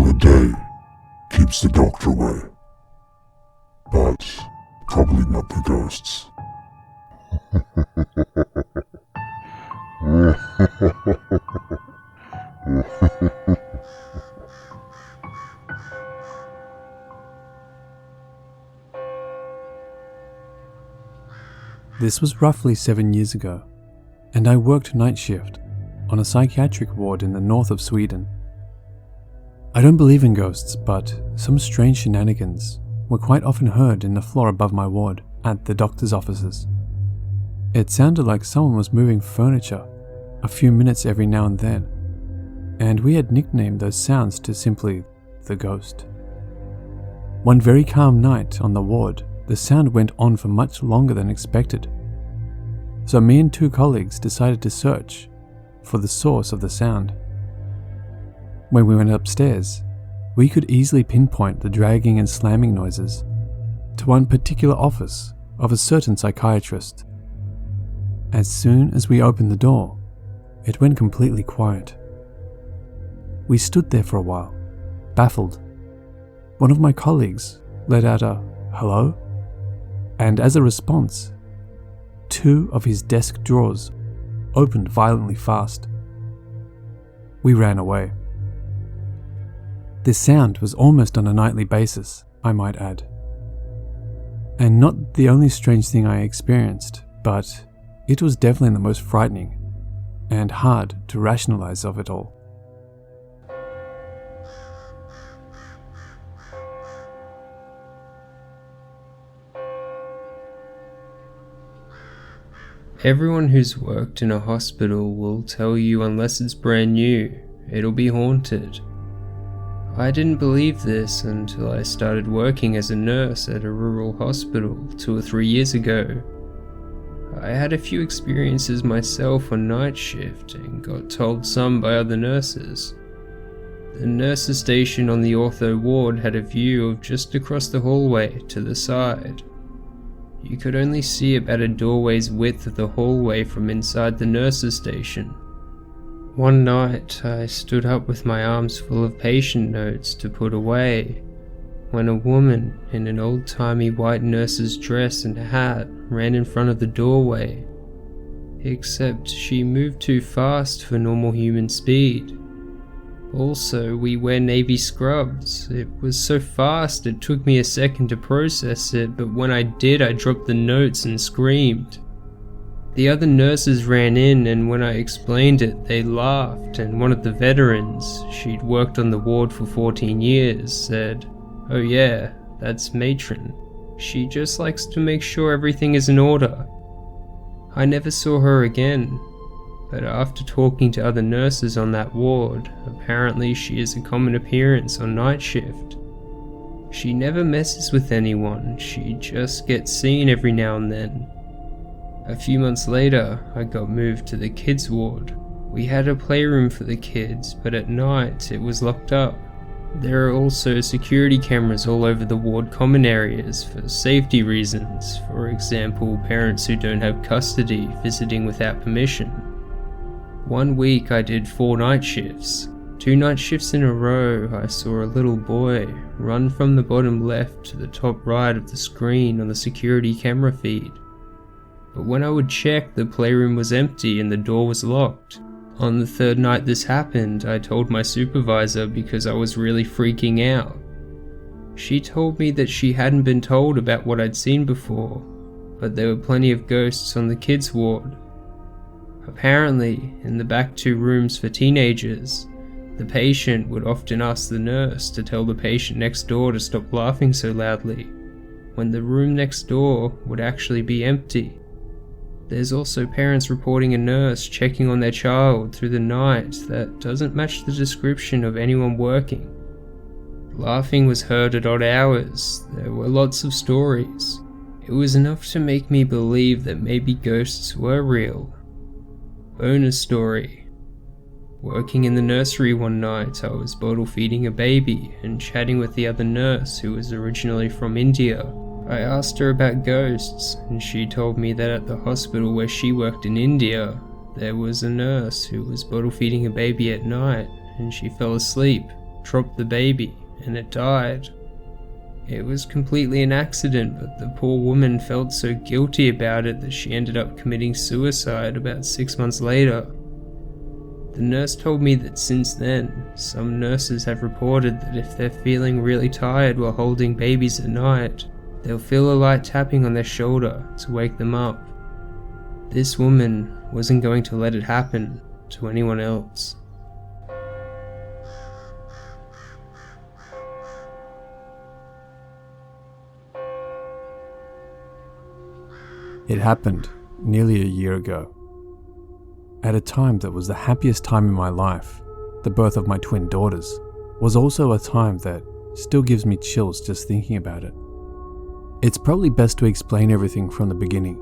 for a day keeps the doctor away. But probably not the ghosts. This was roughly 7 years ago, and I worked night shift on a psychiatric ward in the north of Sweden. I don't believe in ghosts, but some strange shenanigans were quite often heard in the floor above my ward at the doctor's offices. It sounded like someone was moving furniture a few minutes every now and then, and we had nicknamed those sounds to simply the ghost. One very calm night on the ward, the sound went on for much longer than expected. So me and 2 colleagues decided to search for the source of the sound. When we went upstairs, we could easily pinpoint the dragging and slamming noises to one particular office of a certain psychiatrist. As soon as we opened the door, it went completely quiet. We stood there for a while, baffled. One of my colleagues let out a "hello?" and as a response, 2 of his desk drawers opened violently fast. We ran away. This sound was almost on a nightly basis, I might add. And not the only strange thing I experienced, but it was definitely the most frightening and hard to rationalize of it all. Everyone who's worked in a hospital will tell you unless it's brand new, it'll be haunted. I didn't believe this until I started working as a nurse at a rural hospital 2 or 3 years ago. I had a few experiences myself on night shift and got told some by other nurses. The nurses' station on the ortho ward had a view of just across the hallway to the side. You could only see about a doorway's width of the hallway from inside the nurses' station. One night, I stood up with my arms full of patient notes to put away, when a woman in an old-timey white nurse's dress and hat ran in front of the doorway. Except she moved too fast for normal human speed. Also, we wear navy scrubs. It was so fast it took me a second to process it, but when I did, I dropped the notes and screamed. The other nurses ran in, and when I explained it, they laughed, and one of the veterans, she'd worked on the ward for 14 years, said, "Oh yeah, that's matron. She just likes to make sure everything is in order." I never saw her again. But after talking to other nurses on that ward, apparently she is a common appearance on night shift. She never messes with anyone, she just gets seen every now and then. A few months later, I got moved to the kids ward. We had a playroom for the kids, but at night it was locked up. There are also security cameras all over the ward common areas for safety reasons, for example, parents who don't have custody visiting without permission. One week I did 4 night shifts. 2 night shifts in a row, I saw a little boy run from the bottom left to the top right of the screen on the security camera feed. But when I would check, the playroom was empty and the door was locked. On the 3rd night this happened, I told my supervisor because I was really freaking out. She told me that she hadn't been told about what I'd seen before, but there were plenty of ghosts on the kids' ward. Apparently, in the back 2 rooms for teenagers, the patient would often ask the nurse to tell the patient next door to stop laughing so loudly, when the room next door would actually be empty. There's also parents reporting a nurse checking on their child through the night that doesn't match the description of anyone working. Laughing was heard at odd hours. There were lots of stories. It was enough to make me believe that maybe ghosts were real. Bonus story. Working in the nursery one night, I was bottle feeding a baby and chatting with the other nurse who was originally from India. I asked her about ghosts, and she told me that at the hospital where she worked in India, there was a nurse who was bottle feeding a baby at night, and she fell asleep, dropped the baby and it died. It was completely an accident, but the poor woman felt so guilty about it that she ended up committing suicide about 6 months later. The nurse told me that since then, some nurses have reported that if they're feeling really tired while holding babies at night, they'll feel a light tapping on their shoulder to wake them up. This woman wasn't going to let it happen to anyone else. It happened nearly a year ago. At a time that was the happiest time in my life, the birth of my twin daughters was also a time that still gives me chills just thinking about it. It's probably best to explain everything from the beginning.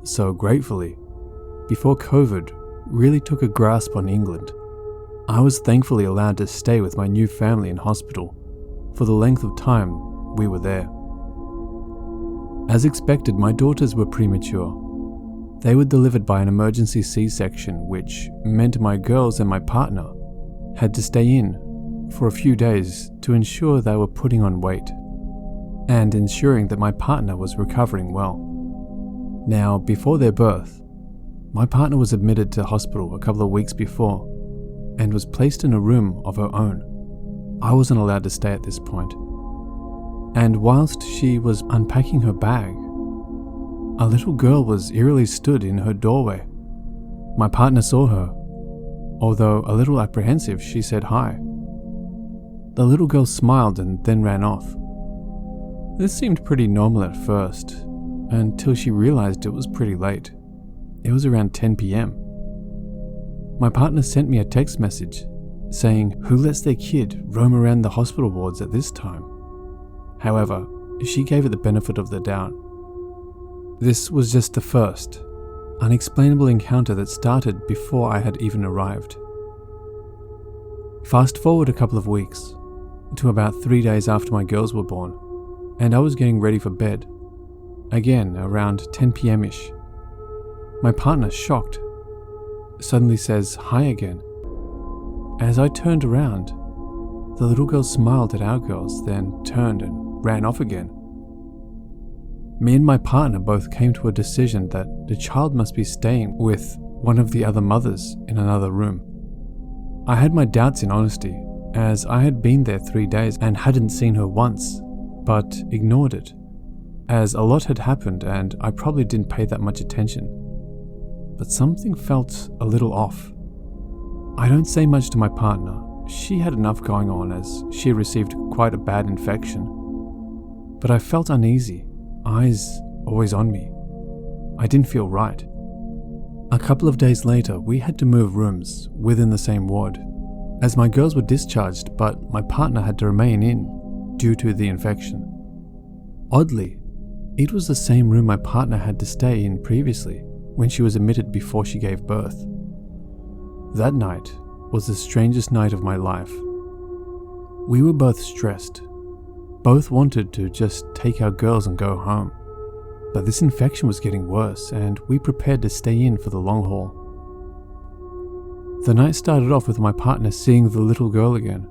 So gratefully, before COVID really took a grasp on England, I was thankfully allowed to stay with my new family in hospital for the length of time we were there. As expected, my daughters were premature. They were delivered by an emergency C-section, which meant my girls and my partner had to stay in for a few days to ensure they were putting on weight and ensuring that my partner was recovering well. Now, before their birth, my partner was admitted to hospital a couple of weeks before and was placed in a room of her own. I wasn't allowed to stay at this point. And whilst she was unpacking her bag, a little girl was eerily stood in her doorway. My partner saw her. Although a little apprehensive, she said hi. The little girl smiled and then ran off. This seemed pretty normal at first, until she realized it was pretty late. It was around 10 p.m. My partner sent me a text message saying, "Who lets their kid roam around the hospital wards at this time?" However, she gave it the benefit of the doubt. This was just the first, unexplainable encounter that started before I had even arrived. Fast forward a couple of weeks, to about 3 days after my girls were born, and I was getting ready for bed. Again, around 10 p.m.-ish. My partner, shocked, suddenly says hi again. As I turned around, the little girl smiled at our girls, then turned and ran off again. Me and my partner both came to a decision that the child must be staying with one of the other mothers in another room. I had my doubts in honesty, as I had been there 3 days and hadn't seen her once, but ignored it, as a lot had happened and I probably didn't pay that much attention. But something felt a little off. I don't say much to my partner. She had enough going on as she received quite a bad infection. But I felt uneasy, eyes always on me. I didn't feel right. A couple of days later, we had to move rooms within the same ward, as my girls were discharged, but my partner had to remain in due to the infection. Oddly, it was the same room my partner had to stay in previously when she was admitted before she gave birth. That night was the strangest night of my life. We were both stressed. Both wanted to just take our girls and go home. But this infection was getting worse, and we prepared to stay in for the long haul. The night started off with my partner seeing the little girl again,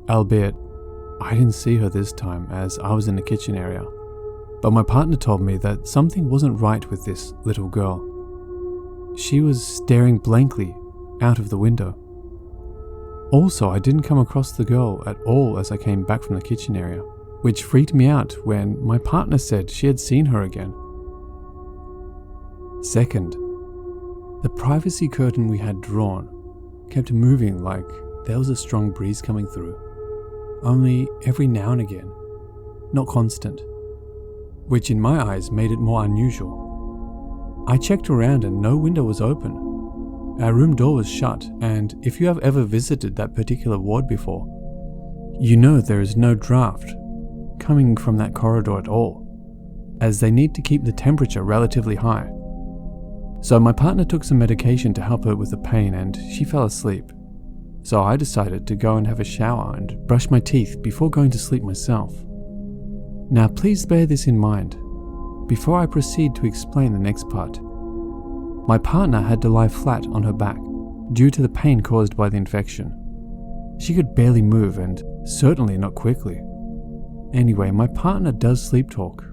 albeit I didn't see her this time as I was in the kitchen area. But my partner told me that something wasn't right with this little girl. She was staring blankly out of the window. Also, I didn't come across the girl at all as I came back from the kitchen area, which freaked me out when my partner said she had seen her again. Second, the privacy curtain we had drawn kept moving like there was a strong breeze coming through, only every now and again, not constant, which in my eyes made it more unusual. I checked around and no window was open. Our room door was shut, and if you have ever visited that particular ward before, you know there is no draft coming from that corridor at all, as they need to keep the temperature relatively high. So my partner took some medication to help her with the pain and she fell asleep. So I decided to go and have a shower and brush my teeth before going to sleep myself. Now please bear this in mind before I proceed to explain the next part. My partner had to lie flat on her back due to the pain caused by the infection. She could barely move, and certainly not quickly. Anyway, my partner does sleep talk,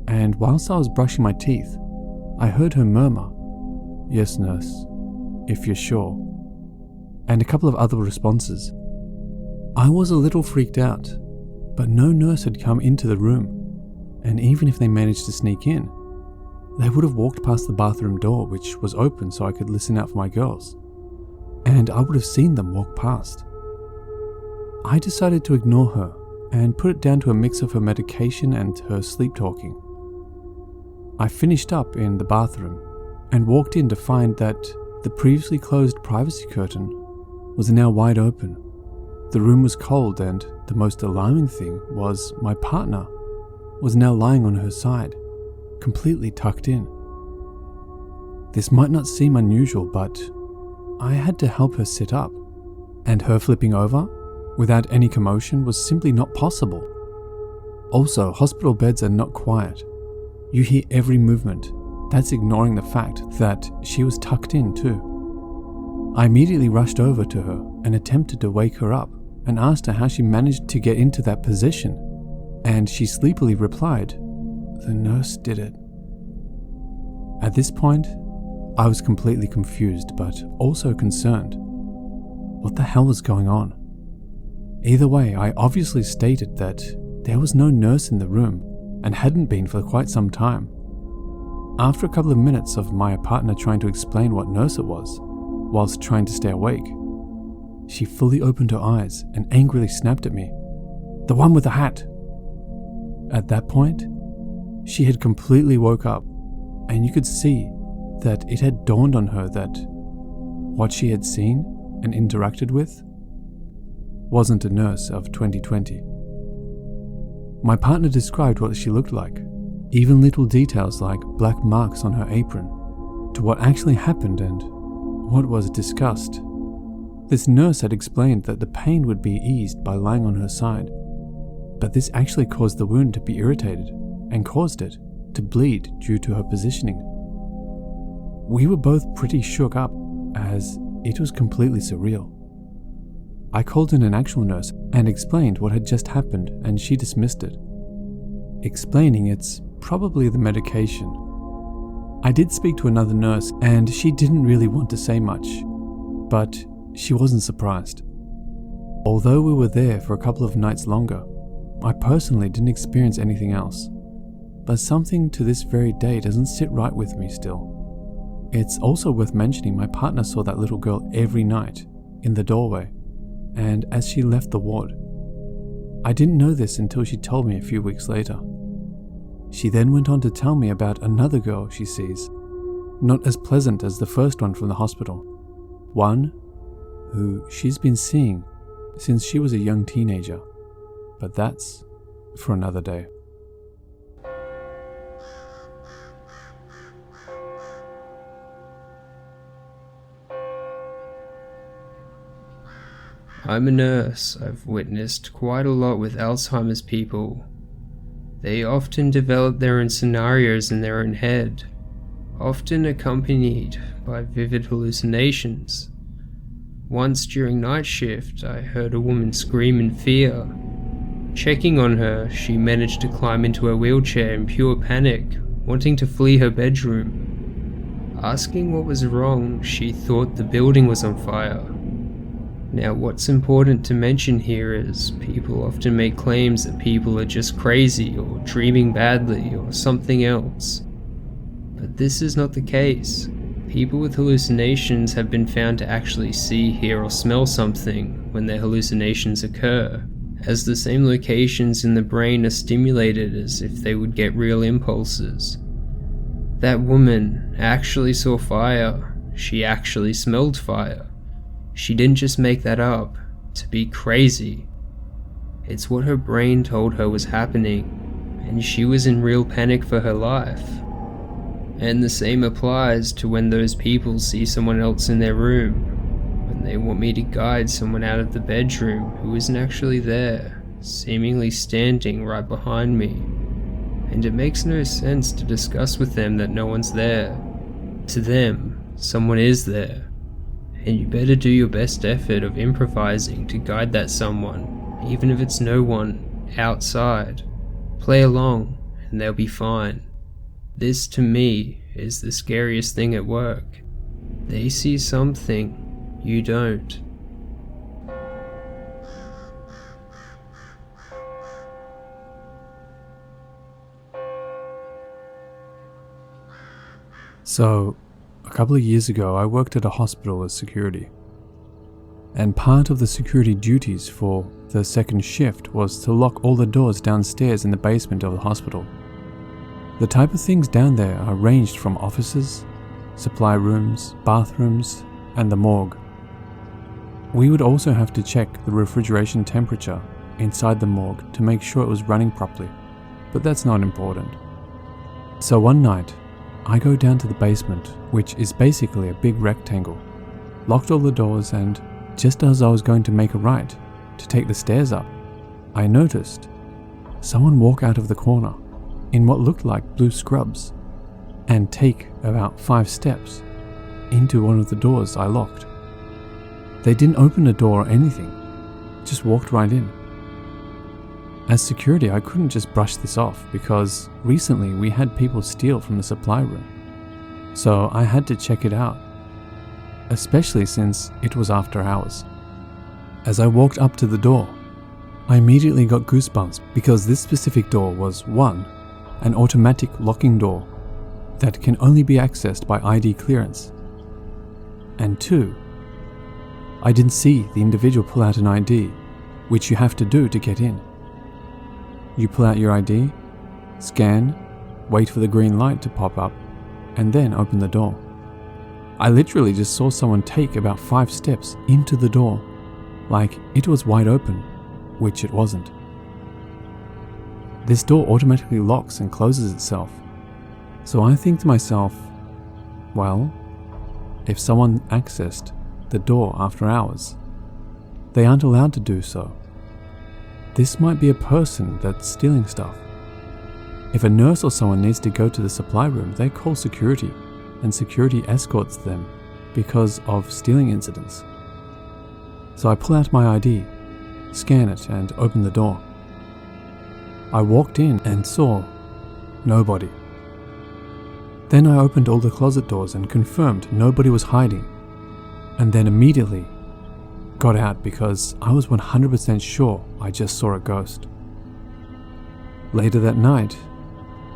and whilst I was brushing my teeth, I heard her murmur, "Yes, nurse, if you're sure," and a couple of other responses. I was a little freaked out, but no nurse had come into the room, and even if they managed to sneak in, they would have walked past the bathroom door, which was open so I could listen out for my girls, and I would have seen them walk past. I decided to ignore her and put it down to a mix of her medication and her sleep talking. I finished up in the bathroom and walked in to find that the previously closed privacy curtain was now wide open. The room was cold, and the most alarming thing was my partner was now lying on her side, completely tucked in. This might not seem unusual, but I had to help her sit up, and her flipping over without any commotion was simply not possible. Also, hospital beds are not quiet. You hear every movement. That's ignoring the fact that she was tucked in too. I immediately rushed over to her and attempted to wake her up and asked her how she managed to get into that position, and she sleepily replied, "The nurse did it." At this point, I was completely confused but also concerned. What the hell was going on? Either way, I obviously stated that there was no nurse in the room and hadn't been for quite some time. After a couple of minutes of my partner trying to explain what nurse it was, whilst trying to stay awake, she fully opened her eyes and angrily snapped at me, "The one with the hat!" At that point, she had completely woke up, and you could see that it had dawned on her that what she had seen and interacted with wasn't a nurse of 2020. My partner described what she looked like, even little details like black marks on her apron, to what actually happened and what was discussed. This nurse had explained that the pain would be eased by lying on her side, but this actually caused the wound to be irritated and caused it to bleed due to her positioning. We were both pretty shook up, as it was completely surreal. I called in an actual nurse and explained what had just happened, and she dismissed it, explaining it's probably the medication. I did speak to another nurse, and she didn't really want to say much, but she wasn't surprised. Although we were there for a couple of nights longer, I personally didn't experience anything else, but something to this very day doesn't sit right with me still. It's also worth mentioning my partner saw that little girl every night in the doorway, and as she left the ward. I didn't know this until she told me a few weeks later. She then went on to tell me about another girl she sees, not as pleasant as the first one from the hospital, one who she's been seeing since she was a young teenager, but that's for another day. I'm a nurse. I've witnessed quite a lot with Alzheimer's people. They often develop their own scenarios in their own head, often accompanied by vivid hallucinations. Once during night shift, I heard a woman scream in fear. Checking on her, she managed to climb into her wheelchair in pure panic, wanting to flee her bedroom. Asking what was wrong, she thought the building was on fire. Now, what's important to mention here is people often make claims that people are just crazy or dreaming badly or something else. But this is not the case. People with hallucinations have been found to actually see, hear, or smell something when their hallucinations occur, as the same locations in the brain are stimulated as if they would get real impulses. That woman actually saw fire. She actually smelled fire. She didn't just make that up to be crazy. It's what her brain told her was happening, and she was in real panic for her life. And the same applies to when those people see someone else in their room, when they want me to guide someone out of the bedroom who isn't actually there, seemingly standing right behind me. And it makes no sense to discuss with them that no one's there. To them, someone is there. and you better do your best effort of improvising to guide that someone, even if it's no one outside. Play along, and they'll be fine. This, to me, is the scariest thing at work. They see something you don't. So, a couple of years ago, I worked at a hospital as security. And part of the security duties for the second shift was to lock all the doors downstairs in the basement of the hospital. The type of things down there are ranged from offices, supply rooms, bathrooms, and the morgue. We would also have to check the refrigeration temperature inside the morgue to make sure it was running properly, but that's not important. So one night, I go down to the basement, which is basically a big rectangle, locked all the doors, and just as I was going to make a right to take the stairs up, I noticed someone walk out of the corner in what looked like blue scrubs and take about 5 steps into one of the doors I locked. They didn't open a door or anything, just walked right in. As security, I couldn't just brush this off because recently we had people steal from the supply room. So I had to check it out, especially since it was after hours. As I walked up to the door, I immediately got goosebumps because this specific door was 1, an automatic locking door that can only be accessed by ID clearance, and 2, I didn't see the individual pull out an ID, which you have to do to get in. You pull out your ID, scan, wait for the green light to pop up, and then open the door. I literally just saw someone take about 5 steps into the door, like it was wide open, which it wasn't. This door automatically locks and closes itself, so I think to myself, well, if someone accessed the door after hours, they aren't allowed to do so. This might be a person that's stealing stuff. If a nurse or someone needs to go to the supply room, they call security, and security escorts them because of stealing incidents. So I pull out my ID, scan it, and open the door. I walked in and saw nobody. Then I opened all the closet doors and confirmed nobody was hiding, and then immediately got out because I was 100% sure I just saw a ghost. Later that night,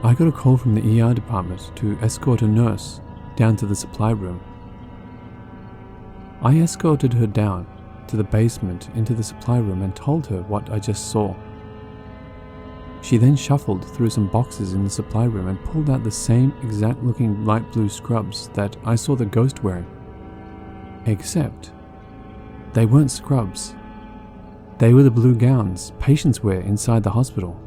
I got a call from the ER department to escort a nurse down to the supply room. I escorted her down to the basement into the supply room and told her what I just saw. She then shuffled through some boxes in the supply room and pulled out the same exact looking light blue scrubs that I saw the ghost wearing. Except they weren't scrubs. They were the blue gowns patients wear inside the hospital.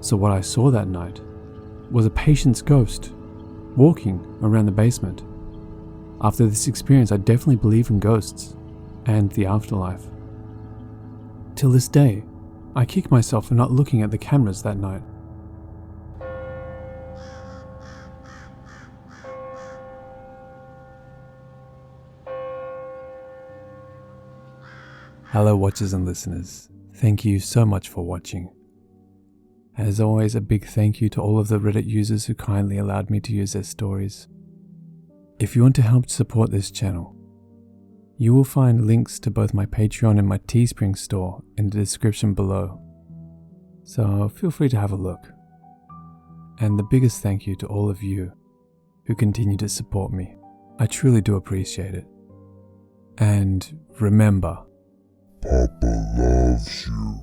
So what I saw that night was a patient's ghost walking around the basement. After this experience, I definitely believe in ghosts and the afterlife. Till this day, I kick myself for not looking at the cameras that night. Hello watchers and listeners, thank you so much for watching. As always, a big thank you to all of the Reddit users who kindly allowed me to use their stories. If you want to help support this channel, you will find links to both my Patreon and my Teespring store in the description below. So feel free to have a look. And the biggest thank you to all of you who continue to support me. I truly do appreciate it. And remember, Papa loves you.